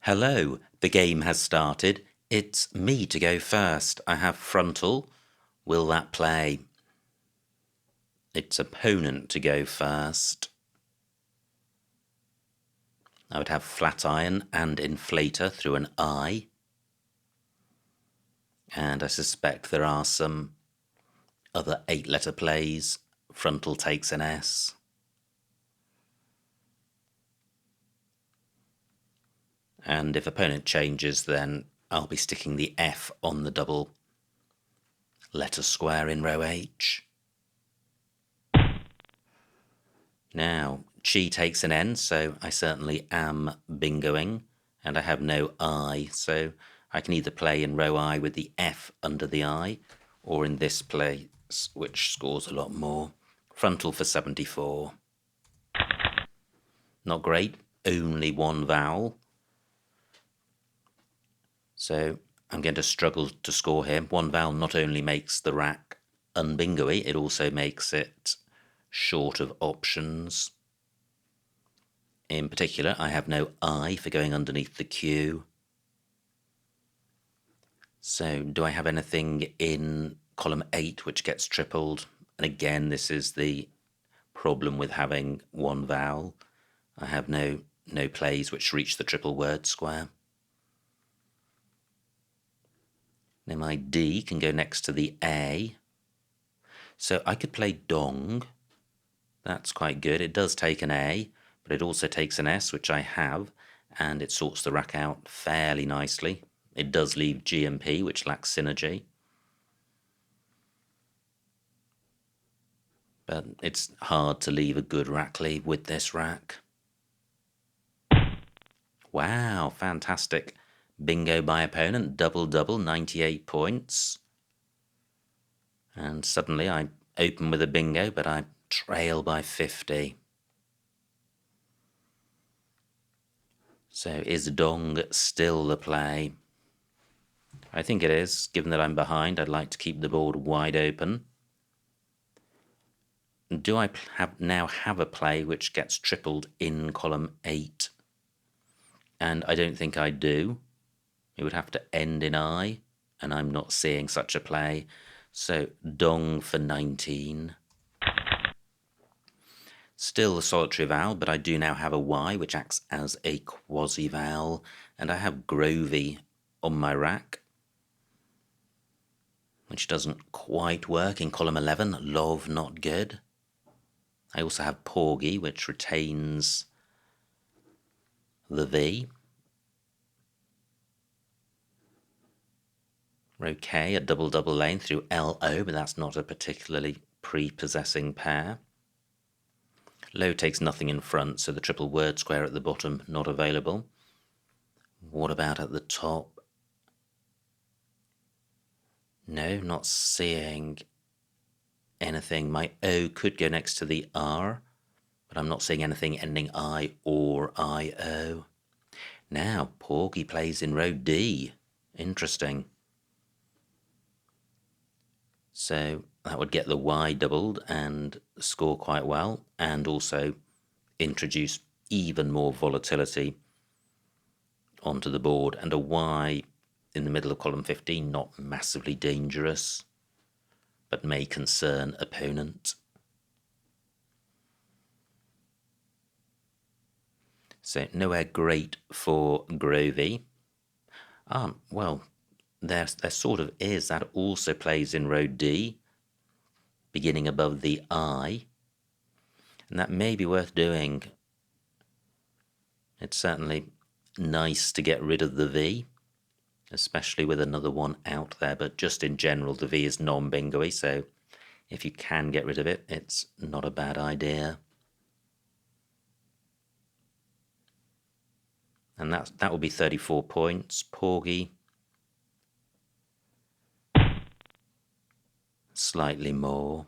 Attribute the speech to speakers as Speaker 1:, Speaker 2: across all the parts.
Speaker 1: Hello, the game has started. It's me to go first. I have frontal. Will that play? It's opponent to go first. I would have flat iron and inflator through an I. And I suspect there are some other 8-letter plays. Frontal takes an S. And if opponent changes, then I'll be sticking the F on the double letter square in row H. Now, chi takes an N, so I certainly am bingoing, and I have no I, so I can either play in row I with the F under the I, or in this place, which scores a lot more. Frontal for 74. Not great, only one vowel. So I'm going to struggle to score here. One vowel not only makes the rack unbingoey, it also makes it short of options. In particular, I have no I for going underneath the Q. So do I have anything in column 8 which gets tripled? And again, this is the problem with having one vowel. I have no plays which reach the triple word square. Now my D can go next to the A. So I could play dong. That's quite good. It does take an A, but it also takes an S, which I have, and it sorts the rack out fairly nicely. It does leave G and P, which lacks synergy. But it's hard to leave a good rack lead with this rack. Wow, fantastic. Bingo by opponent, double, 98 points. And suddenly I open with a bingo, but I trail by 50. So is dong still the play? I think it is. Given that I'm behind, I'd like to keep the board wide open. Do I now have a play which gets tripled in column 8? And I don't think I do. It would have to end in I, and I'm not seeing such a play. So dong for 19. Still a solitary vowel, but I do now have a Y, which acts as a quasi-vowel, and I have grovey on my rack, which doesn't quite work in column 11. Love, not good. I also have porgy, which retains the V. Row K, a double lane through LO, but that's not a particularly prepossessing pair. Low takes nothing in front, so the triple word square at the bottom not available. What about at the top? No, not seeing anything. My O could go next to the R, but I'm not seeing anything ending I or IO. Now, porgy plays in row D. Interesting. So that would get the Y doubled and score quite well, and also introduce even more volatility onto the board. And a Y in the middle of column 15, not massively dangerous, but may concern opponent. So nowhere great for grovey. Well, there sort of is. That also plays in row D, beginning above the I, and that may be worth doing. It's certainly nice to get rid of the V, especially with another one out there, but just in general the V is non-bingoey, so if you can get rid of it, it's not a bad idea. And that will be 34 points. Porgy, slightly more.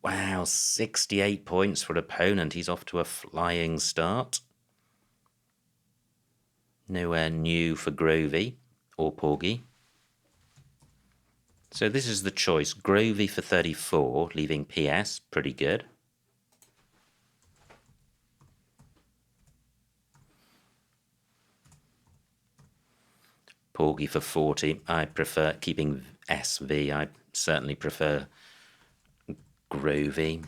Speaker 1: Wow, 68 points for an opponent. He's off to a flying start. Nowhere new for grovey or porgy. So this is the choice. Grovey for 34, leaving PS, pretty good. Porgy for 40. I prefer keeping SV. I certainly prefer Grovey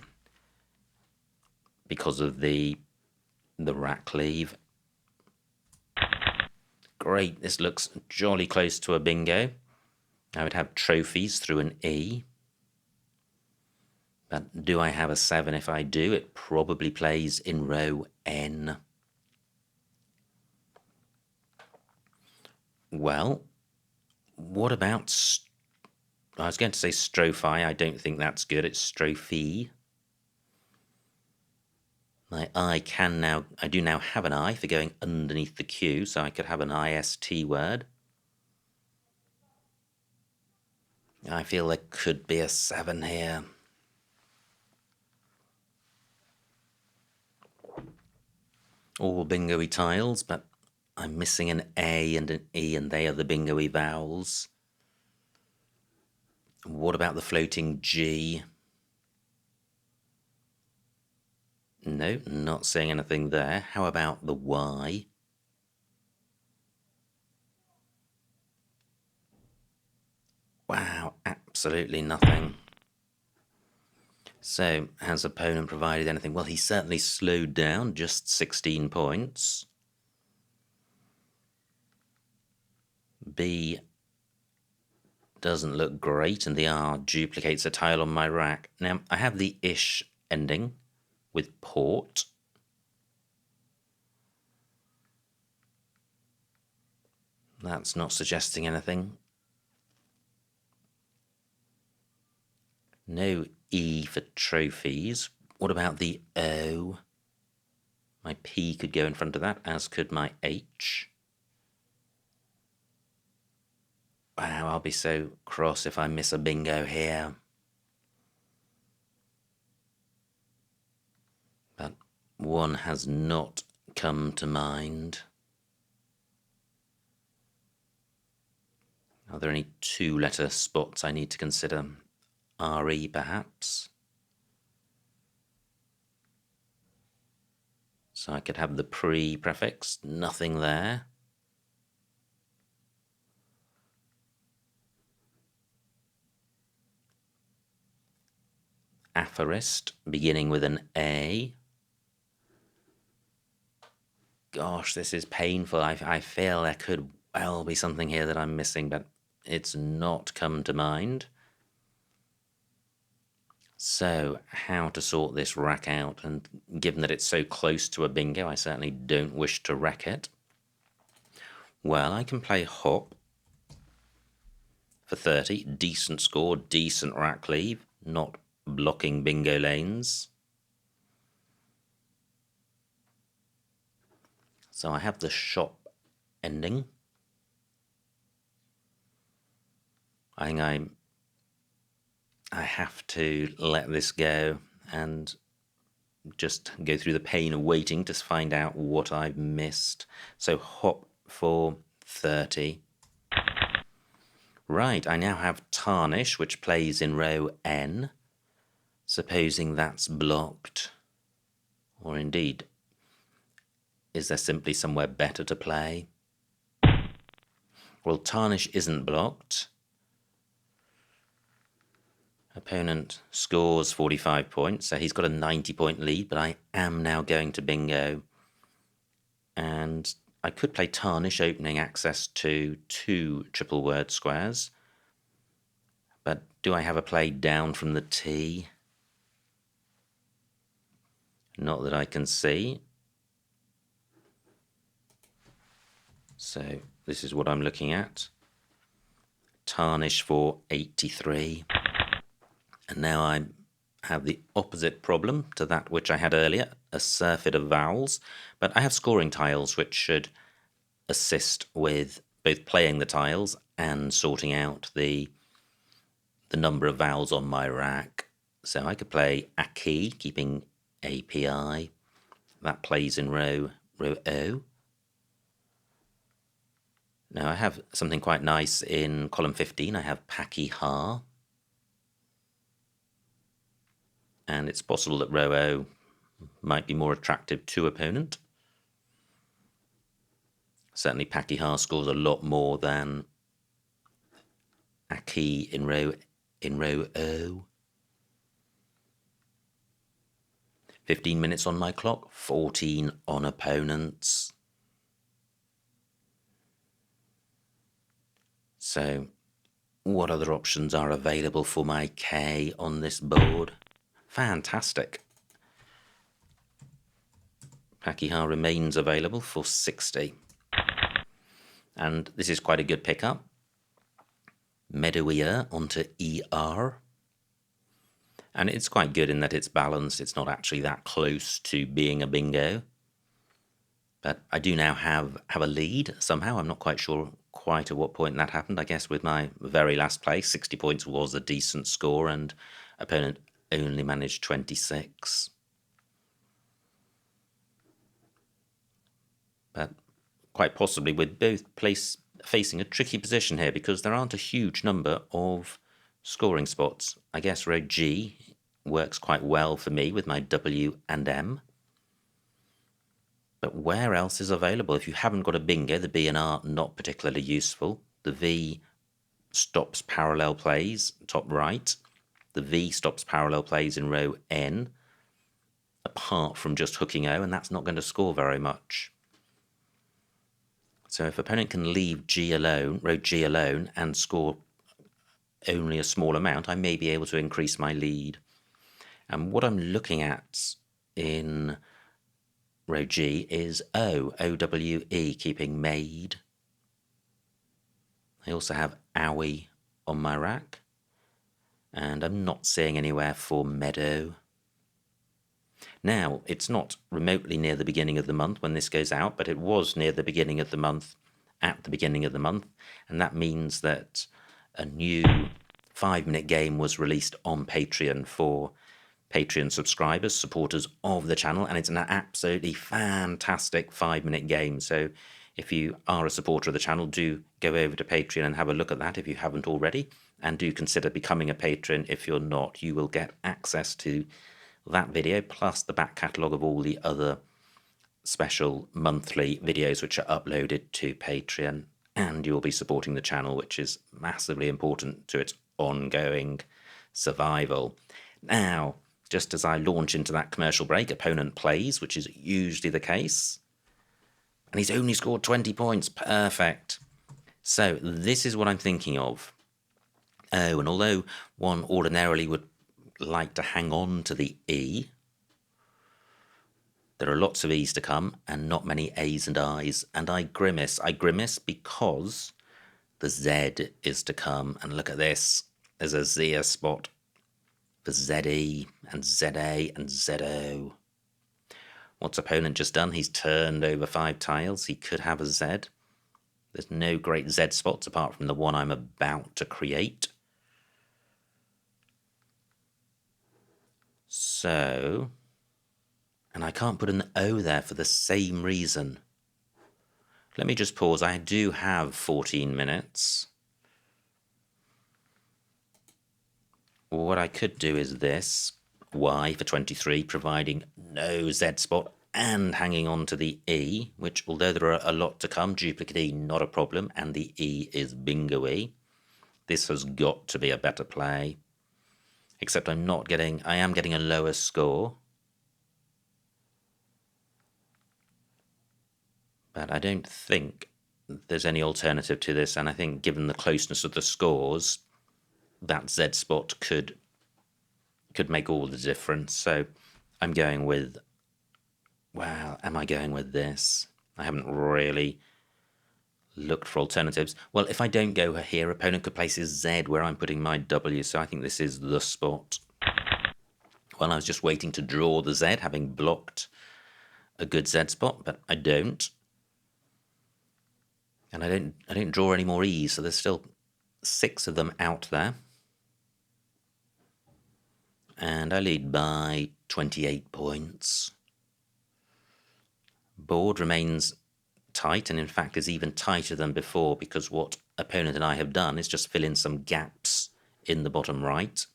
Speaker 1: because of the rack leave. Great, this looks jolly close to a bingo. I would have trophies through an E. But do I have a 7? If I do, it probably plays in row N. Well, what about... I was going to say strophi. I don't think that's good. It's strophe. My I do now have an I for going underneath the Q, so I could have an IST word. I feel there could be a 7 here. All bingo-y tiles, but I'm missing an A and an E, and they are the bingo-y vowels. What about the floating G? No, not seeing anything there. How about the Y? Wow, absolutely nothing. So, has opponent provided anything? Well, he certainly slowed down, just 16 points. B doesn't look great, and the R duplicates a tile on my rack. Now, I have the ish ending with port. That's not suggesting anything. No E for trophies. What about the O? My P could go in front of that, as could my H. Wow, I'll be so cross if I miss a bingo here. But one has not come to mind. Are there any 2-letter spots I need to consider? RE, perhaps? So I could have the pre-prefix, nothing there. Aphorist, beginning with an A. Gosh, this is painful. I feel there could well be something here that I'm missing, but it's not come to mind. So, how to sort this rack out? And given that it's so close to a bingo, I certainly don't wish to wreck it. Well, I can play hop for 30. Decent score, decent rack leave, not blocking bingo lanes. So I have the shop ending. I think I have to let this go and just go through the pain of waiting to find out what I've missed. So hop for 30. Right, I now have tarnish, which plays in row N. Supposing that's blocked, or indeed, is there simply somewhere better to play? Well, tarnish isn't blocked. Opponent scores 45 points, so he's got a 90-point lead, but I am now going to bingo. And I could play tarnish, opening access to 2 triple word squares. But do I have a play down from the T? Not that I can see. So this is what I'm looking at. Tarnish for 83. And now I have the opposite problem to that which I had earlier, a surfeit of vowels. But I have scoring tiles which should assist with both playing the tiles and sorting out the number of vowels on my rack. So I could play Aki, keeping API. That plays in row O. Now I have something quite nice in column 15. I have Paki Ha. And it's possible that row O might be more attractive to opponent. Certainly Pakihar scores a lot more than Aki in row O. 15 minutes on my clock, 14 on opponents. So what other options are available for my K on this board? Fantastic. Pakihar remains available for 60. And this is quite a good pickup. Meadowier onto ER. And it's quite good in that it's balanced. It's not actually that close to being a bingo. But I do now have a lead somehow. I'm not quite sure quite at what point that happened. I guess with my very last play, 60 points was a decent score and opponent only managed 26. But quite possibly with both facing a tricky position here because there aren't a huge number of scoring spots. I guess row G works quite well for me with my W and M. But where else is available? If you haven't got a bingo, the B and R not particularly useful. The V stops parallel plays, top right. The V stops parallel plays in row N, apart from just hooking O, and that's not going to score very much. So if opponent can leave G alone, row G alone, and score only a small amount, I may be able to increase my lead. And what I'm looking at in row G is O, O-W-E, keeping maid. I also have owie on my rack, and I'm not seeing anywhere for meadow. Now, it's not remotely near the beginning of the month when this goes out, but it was near the beginning of the month, at the beginning of the month, and that means that a new 5-minute game was released on Patreon for Patreon subscribers, supporters of the channel, and it's an absolutely fantastic 5-minute game. So if you are a supporter of the channel, do go over to Patreon and have a look at that if you haven't already, and do consider becoming a patron if you're not. You will get access to that video plus the back catalogue of all the other special monthly videos which are uploaded to Patreon, and you'll be supporting the channel, which is massively important to its ongoing survival. Now, just as I launch into that commercial break, opponent plays, which is usually the case, and he's only scored 20 points. Perfect. So this is what I'm thinking of. Oh, and although one ordinarily would like to hang on to the E, there are lots of E's to come and not many A's and I's, and I grimace. I grimace because the Z is to come, and look at this. There's a Z spot for ZE and ZA and ZO. What's opponent just done? He's turned over 5 tiles. He could have a Z. There's no great Z spots apart from the one I'm about to create. So, and I can't put an O there for the same reason. Let me just pause. I do have 14 minutes. What I could do is this. Y for 23, providing no Z spot and hanging on to the E, which, although there are a lot to come, duplicate E, not a problem, and the E is bingo-y. This has got to be a better play. Except I am getting a lower score. But I don't think there's any alternative to this, and I think given the closeness of the scores, that Z spot could make all the difference. So I'm going with, well, am I going with this? I haven't really looked for alternatives. Well, if I don't go here, opponent could place his Z where I'm putting my W, so I think this is the spot. Well, I was just waiting to draw the Z, having blocked a good Z spot, but I don't. And I don't draw any more E's, so there's still 6 of them out there. And I lead by 28 points. Board remains tight, and in fact is even tighter than before, because what opponent and I have done is just fill in some gaps in the bottom right,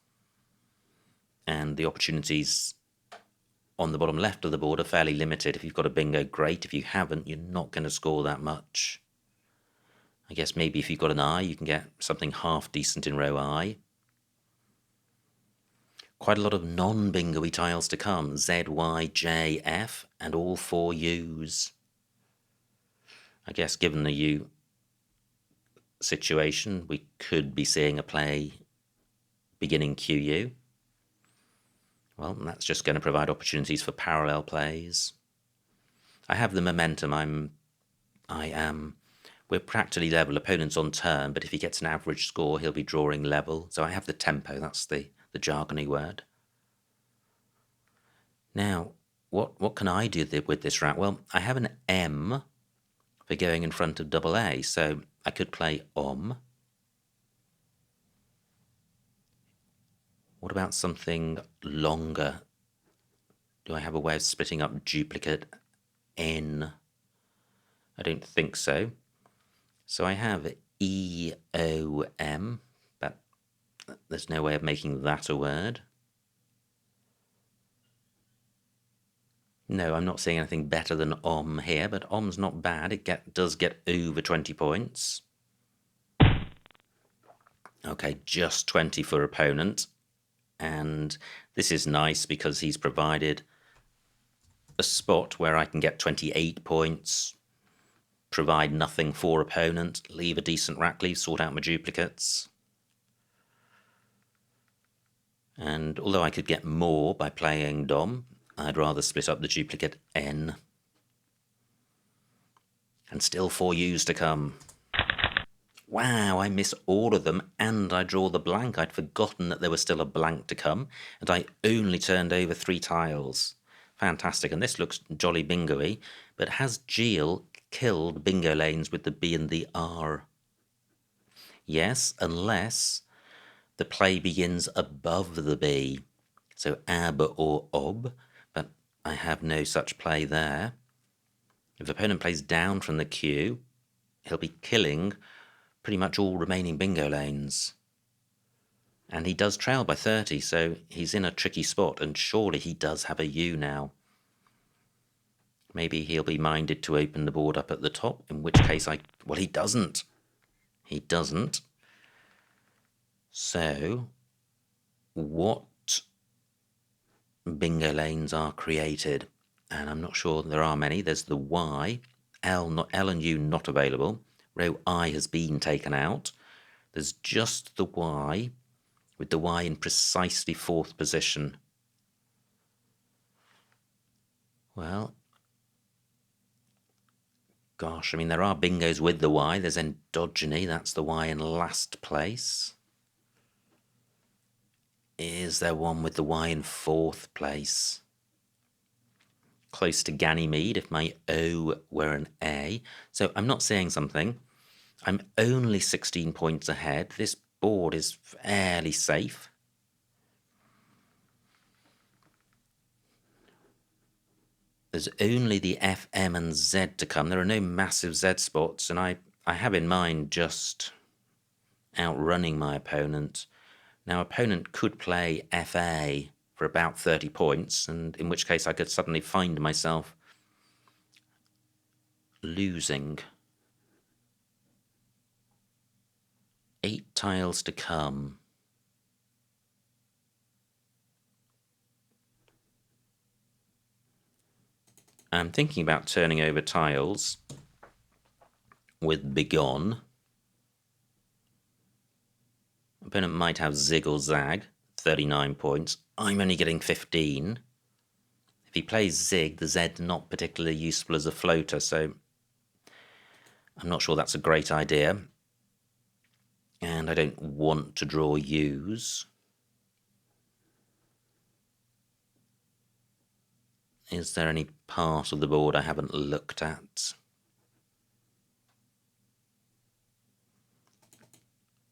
Speaker 1: and the opportunities on the bottom left of the board are fairly limited. If you've got a bingo, great. If you haven't, you're not going to score that much. I guess maybe if you've got an I, you can get something half decent in row I. Quite a lot of non-bingo-y tiles to come. Z, Y, J, F, and all 4 U's. I guess given the U situation, we could be seeing a play beginning QU. Well, that's just going to provide opportunities for parallel plays. I have the momentum. We're practically level. Opponent's on turn, but if he gets an average score, he'll be drawing level. So I have the tempo. That's the jargony word. Now, what can I do with this route? Well, I have an M for going in front of double A, so I could play Om. What about something longer? Do I have a way of splitting up duplicate N? I don't think so. So I have EOM, but there's no way of making that a word. No, I'm not seeing anything better than Om here, but Om's not bad. It does get over 20 points. Okay, just 20 for opponent. And this is nice because he's provided a spot where I can get 28 points, provide nothing for opponent, leave a decent rack leave, sort out my duplicates. And although I could get more by playing Dom, I'd rather split up the duplicate N. And still 4 U's to come. Wow, I miss all of them, and I draw the blank. I'd forgotten that there was still a blank to come, and I only turned over 3 tiles. Fantastic, and this looks jolly bingo-y, but has Geel killed bingo lanes with the B and the R? Yes, unless the play begins above the B, so ab or ob, but I have no such play there. If the opponent plays down from the Q, he'll be killing pretty much all remaining bingo lanes. And he does trail by 30, so he's in a tricky spot, and surely he does have a U now. Maybe he'll be minded to open the board up at the top, in which case well, he doesn't. He doesn't. So, what bingo lanes are created? And I'm not sure there are many. There's the Y, L and U not available. Row I has been taken out. There's just the Y, with the Y in precisely 4th position. Well, gosh, I mean, there are bingos with the Y. There's endogeny, that's the Y in last place. Is there one with the Y in 4th place? Close to Ganymede, if my O were an A. So I'm not saying something. I'm only 16 points ahead. This board is fairly safe. There's only the F, M, and Z to come. There are no massive Z spots, and I have in mind just outrunning my opponent. Now, opponent could play FA for about 30 points, and in which case I could suddenly find myself losing. 8 tiles to come. I'm thinking about turning over tiles with Begone. Opponent might have Zig or Zag, 39 points. I'm only getting 15. If he plays Zig, the Z not particularly useful as a floater, so I'm not sure that's a great idea. And I don't want to draw U's. Is there any part of the board I haven't looked at?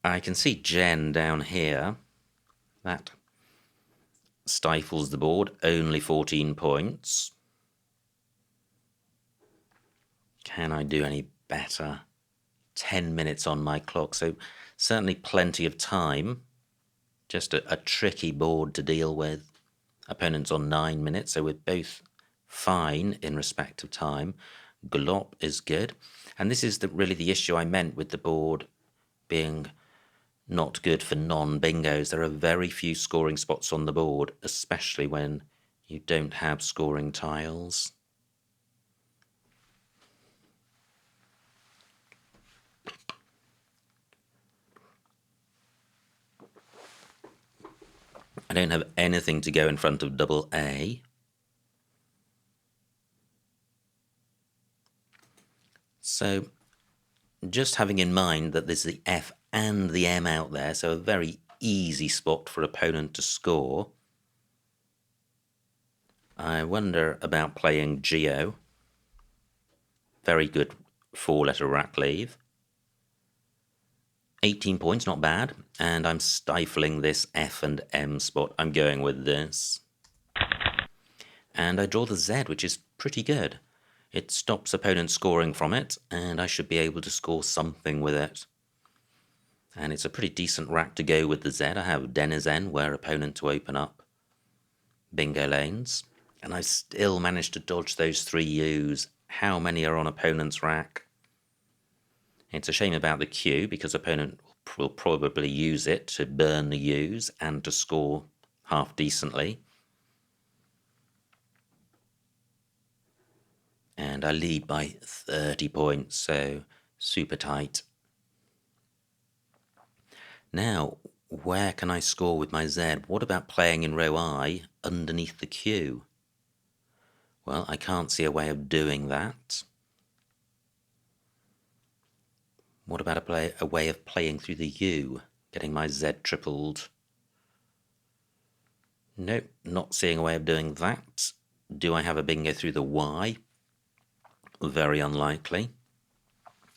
Speaker 1: I can see Jen down here. That stifles the board, only 14 points. Can I do any better? 10 minutes on my clock, so certainly plenty of time. Just a tricky board to deal with. Opponent's on 9 minutes, so we're both fine in respect of time. Glop is good. And this is really the issue I meant with the board being not good for non-bingos. There are very few scoring spots on the board, especially when you don't have scoring tiles. I don't have anything to go in front of double A. So just having in mind that there's the F and the M out there, so a very easy spot for opponent to score. I wonder about playing Geo. Very good 4-letter rack leave. 18 points, not bad. And I'm stifling this F and M spot. I'm going with this. And I draw the Z, which is pretty good. It stops opponent scoring from it, and I should be able to score something with it. And it's a pretty decent rack to go with the Z. I have Denizen, where opponent to open up bingo lanes. And I still managed to dodge those 3 U's. How many are on opponent's rack? It's a shame about the Q, because opponent will probably use it to burn the U's and to score half decently. And I lead by 30 points, so super tight. Now, where can I score with my Z? What about playing in row I underneath the Q? Well, I can't see a way of doing that. What about a way of playing through the U, getting my Z tripled? Nope, not seeing a way of doing that. Do I have a bingo through the Y? Very unlikely.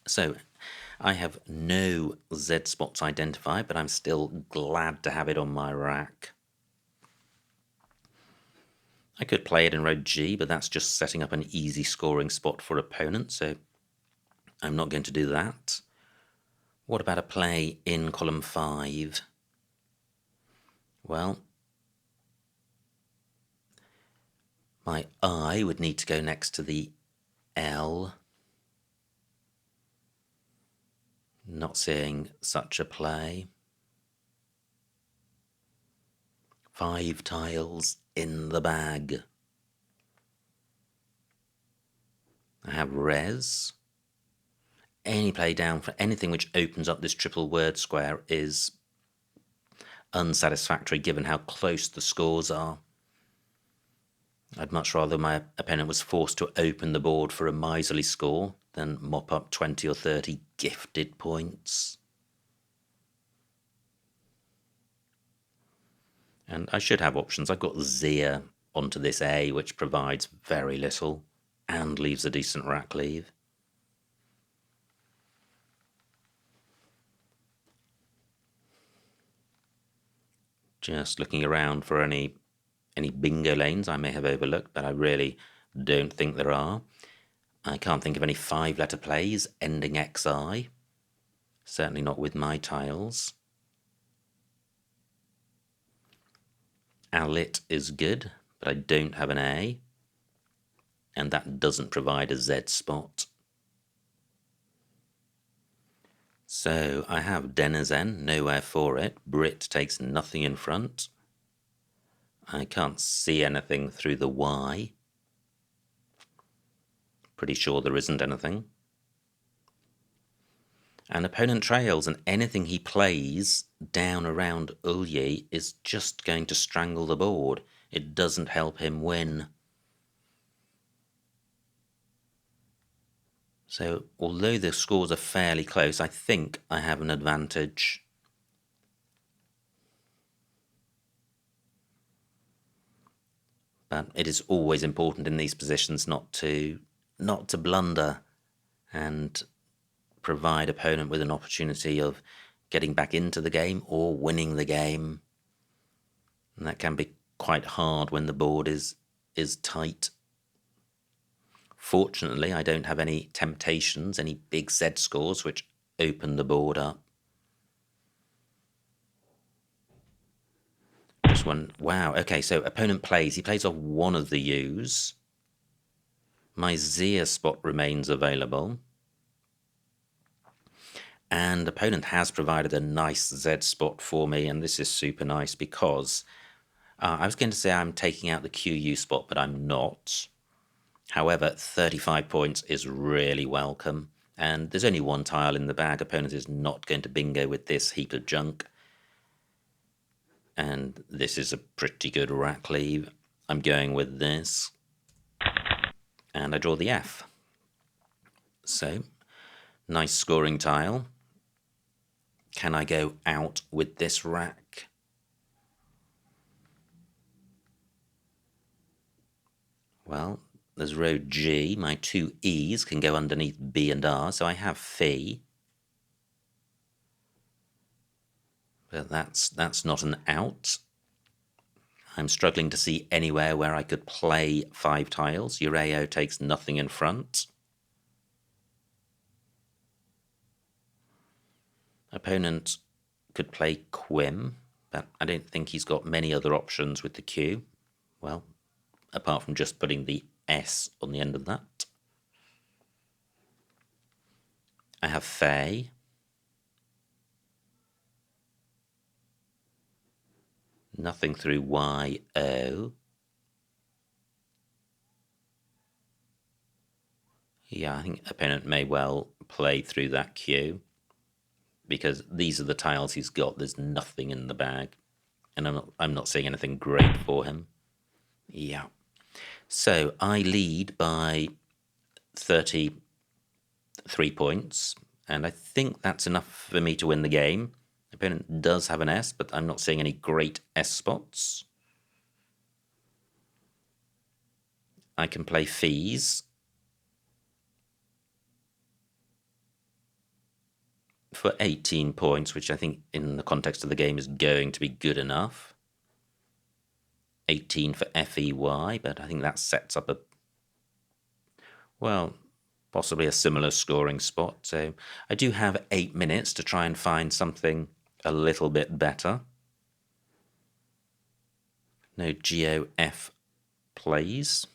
Speaker 1: So I have no Z spots identified, but I'm still glad to have it on my rack. I could play it in row G, but that's just setting up an easy scoring spot for opponent, so I'm not going to do that. What about a play in column 5? Well, my I would need to go next to the L. Not seeing such a play. 5 tiles in the bag. I have res. Any play down for anything which opens up this triple word square is unsatisfactory given how close the scores are. I'd much rather my opponent was forced to open the board for a miserly score than mop up 20 or 30 gifted points. And I should have options. I've got Zia onto this A, which provides very little and leaves a decent rack leave. Just looking around for any bingo lanes I may have overlooked, but I really don't think there are. I can't think of any 5-letter plays ending XI. Certainly not with my tiles. Alit is good, but I don't have an A. And that doesn't provide a Z spot. So I have Denizen, nowhere for it. Brit takes nothing in front. I can't see anything through the Y. Pretty sure there isn't anything. And opponent trails, and anything he plays down around Ulyi is just going to strangle the board. It doesn't help him win. So, although the scores are fairly close, I think I have an advantage. But it is always important in these positions not to blunder and provide opponent with an opportunity of getting back into the game or winning the game. And that can be quite hard when the board is tight. Fortunately, I don't have any temptations, any big Z scores which open the board up. Just one, wow, okay, so opponent plays. He plays off one of the U's. My Z spot remains available. And opponent has provided a nice Z spot for me, and this is super nice because I was going to say I'm taking out the QU spot, but I'm not. However, 35 points is really welcome, and there's only one tile in the bag. Opponent is not going to bingo with this heap of junk. And this is a pretty good rack leave. I'm going with this, and I draw the F. So, nice scoring tile. Can I go out with this rack? Well, there's row G. My two E's can go underneath B and R, so I have Phi. But that's not an out. I'm struggling to see anywhere where I could play 5 tiles. Ureo takes nothing in front. Opponent could play Quim, but I don't think he's got many other options with the Q. Well, apart from just putting the S on the end of that. I have Faye. Nothing through Y, O. Yeah, I think opponent may well play through that Q, because these are the tiles he's got. There's nothing in the bag, and I'm not seeing anything great for him. Yeah. So I lead by 33 points, and I think that's enough for me to win the game. Opponent does have an S, but I'm not seeing any great S spots. I can play Fees for 18 points, which I think in the context of the game is going to be good enough. 18 for FEY, but I think that sets up a, well, possibly a similar scoring spot. So I do have 8 minutes to try and find something a little bit better. No GOF plays.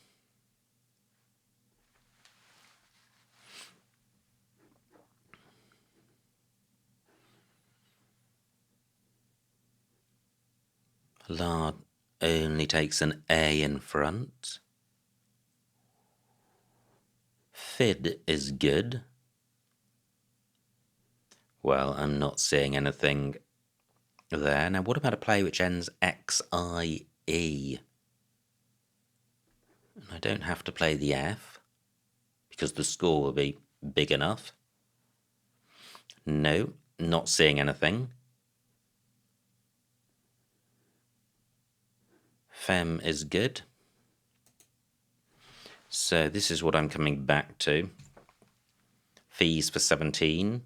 Speaker 1: Lard only takes an A in front. Fid is good. Well, I'm not seeing anything there. Now, what about a play which ends XIE? I don't have to play the F, because the score will be big enough. No, not seeing anything. Fem is good. So this is what I'm coming back to. Fees for 17.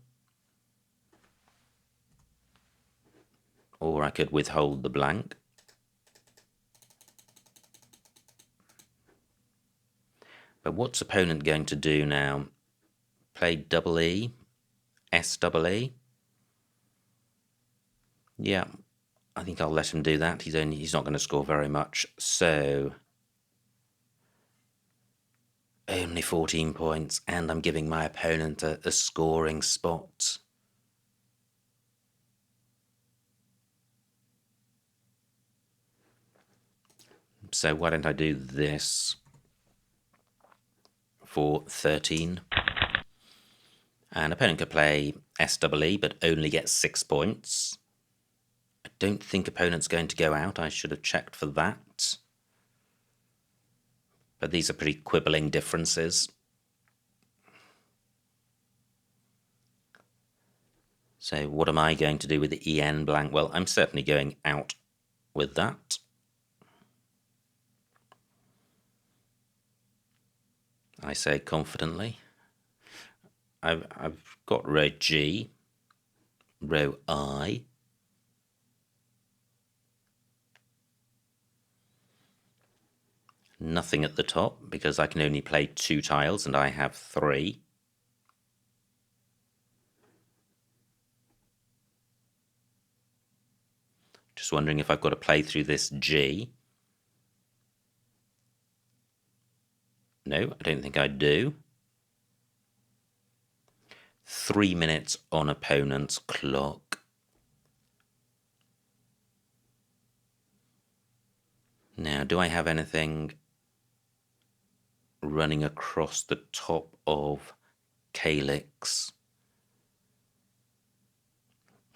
Speaker 1: Or I could withhold the blank. But what's opponent going to do now? Play double E, S double E. Yeah, I think I'll let him do that. He's not going to score very much. So only 14 points, and I'm giving my opponent a scoring spot. So why don't I do this for 13? And opponent could play SEE, but only get 6 points. I don't think opponent's going to go out. I should have checked for that. But these are pretty quibbling differences. So what am I going to do with the EN blank? Well, I'm certainly going out with that. I say confidently. I've got row G, row I, nothing at the top because I can only play 2 tiles and I have 3. Just wondering if I've got to play through this G. No, I don't think I do. 3 minutes on opponent's clock. Now, do I have anything running across the top of calyx?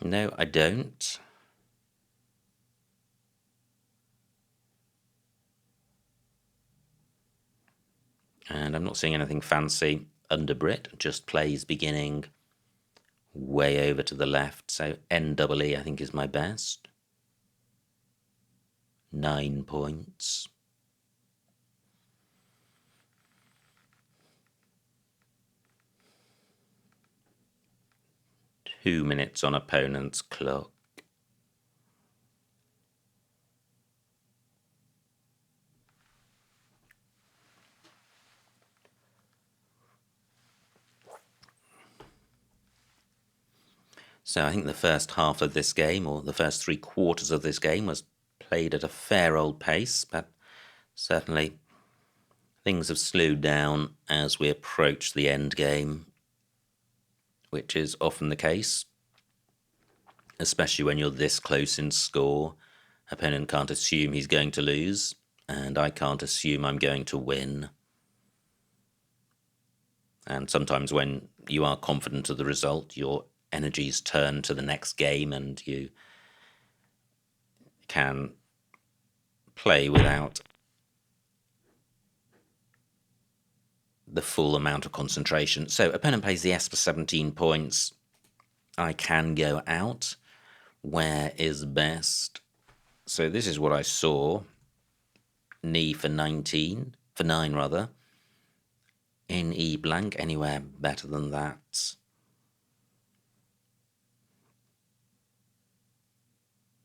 Speaker 1: No, I don't. And I'm not seeing anything fancy under Brit, just plays beginning way over to the left. So NEE I think is my best. 9 points. Two minutes on opponent's clock. So I think the first half of this game, or the first 3/4 of this game, was played at a fair old pace, but certainly things have slowed down as we approach the end game, which is often the case, especially when you're this close in score. Opponent can't assume he's going to lose, and I can't assume I'm going to win. And sometimes when you are confident of the result, your energies turn to the next game and you can play without the full amount of concentration. So opponent plays the S for 17 points. I can go out. Where is best? So this is what I saw. Knee for 19, for 9 rather. In E blank, anywhere better than that.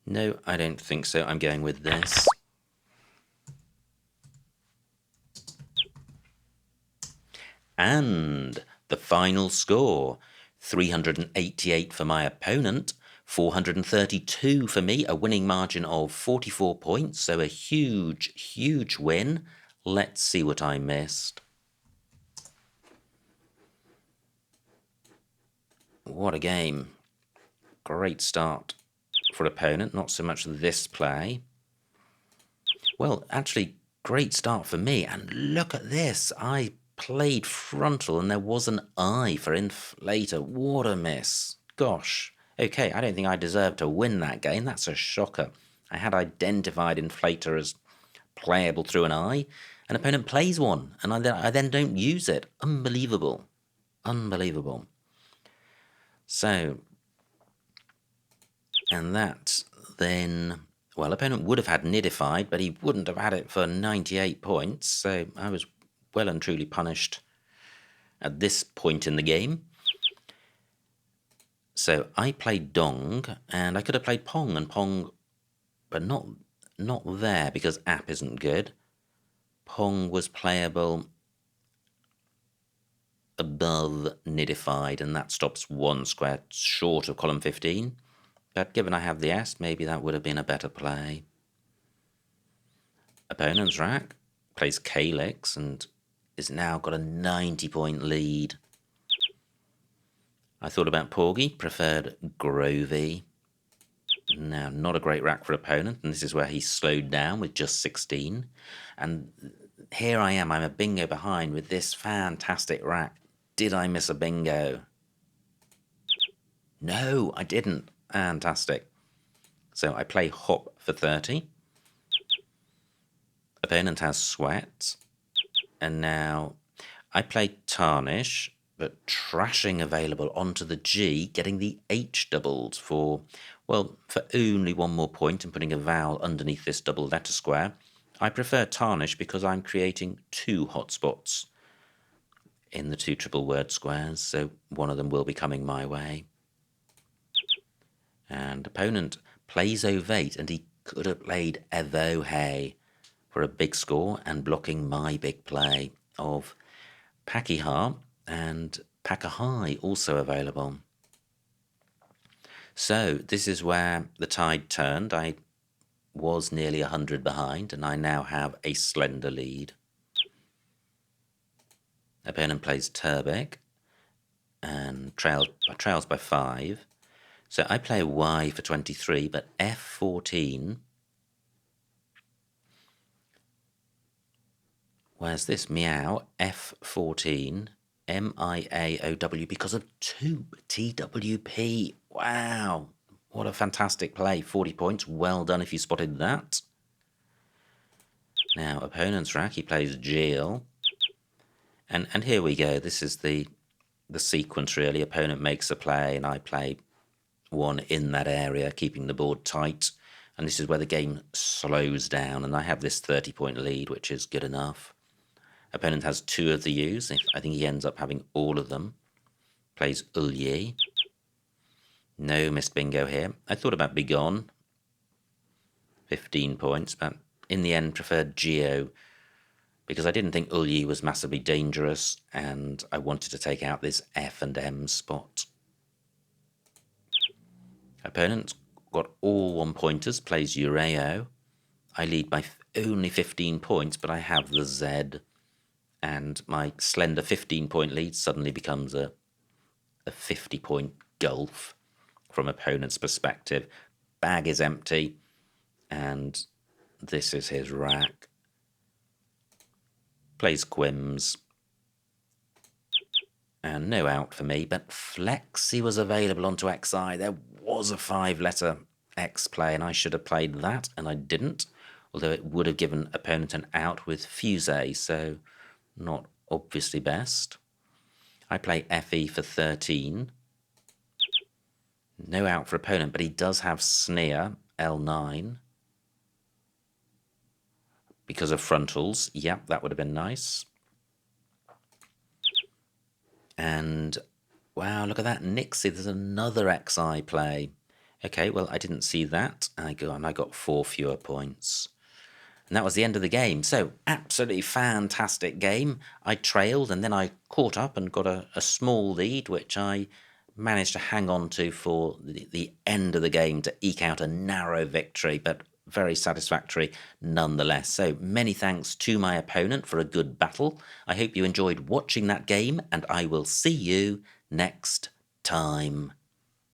Speaker 1: No, I don't think so. I'm going with this. And the final score, 388 for my opponent, 432 for me, a winning margin of 44 points, so a huge, huge win. Let's see what I missed. What a game. Great start for opponent, not so much this play. Well, actually, great start for me, and look at this. I played frontal and there was an I for inflator. What a miss. Gosh. Okay, I don't think I deserved to win that game. That's a shocker. I had identified inflator as playable through an I. An opponent plays one, and I then don't use it. Unbelievable. Unbelievable. So, and that then, well, opponent would have had nidified, but he wouldn't have had it for 98 points. So I was well and truly punished at this point in the game. So I played Dong, and I could have played Pong and Pong, but not there because app isn't good. Pong was playable above nidified, and that stops one square short of column 15. But given I have the S, maybe that would have been a better play. Opponent's rack plays Calyx and is now got a 90-point lead. I thought about Porgy, preferred Grovey. Now, not a great rack for opponent, and this is where he slowed down with just 16. And here I am, I'm a bingo behind with this fantastic rack. Did I miss a bingo? No, I didn't. Fantastic. So I play hop for 30. Opponent has sweat. And now I play tarnish, but trashing available onto the G, getting the H doubled for, well, for only one more point and putting a vowel underneath this double letter square. I prefer tarnish because I'm creating 2 hotspots in the 2 triple word squares, so one of them will be coming my way. And opponent plays ovate, and he could have played evohe for a big score and blocking my big play of Pakiha and Pakahai also available. So this is where the tide turned. I was nearly 100 behind, and I now have a slender lead. Opponent plays Turbek and trails by 5. So I play Y for 23, but F14. Where's this? Meow, F14, MIAOW because of 2 TWP. Wow, what a fantastic play. 40 points, well done if you spotted that. Now, opponent's rack, he plays Geel. And here we go. This is the sequence, really. Opponent makes a play, and I play one in that area, keeping the board tight. And this is where the game slows down, and I have this 30-point lead, which is good enough. Opponent has 2 of the U's. I think he ends up having all of them. Plays Ulye. No missed bingo here. I thought about Begone. 15 points, but in the end preferred Geo, because I didn't think Ulye was massively dangerous, and I wanted to take out this F and M spot. Opponent's got all 1-pointers, plays Ureo. I lead by only 15 points, but I have the Z, and my slender 15-point lead suddenly becomes a 50-point gulf from opponent's perspective. Bag is empty, and this is his rack. Plays Quims. And no out for me, but Flexi was available onto XI. There was a 5-letter X play, and I should have played that, and I didn't, although it would have given opponent an out with Fuse, so not obviously best. I play FE for 13. No out for opponent, but he does have Sneer, L9. Because of frontals. Yep, that would have been nice. And wow, look at that, Nixie. There's another XI play. Okay, well, I didn't see that. I got 4 fewer points. And that was the end of the game. So, absolutely fantastic game. I trailed, and then I caught up and got a small lead, which I managed to hang on to for the end of the game to eke out a narrow victory, but very satisfactory nonetheless. So many thanks to my opponent for a good battle. I hope you enjoyed watching that game, and I will see you next time.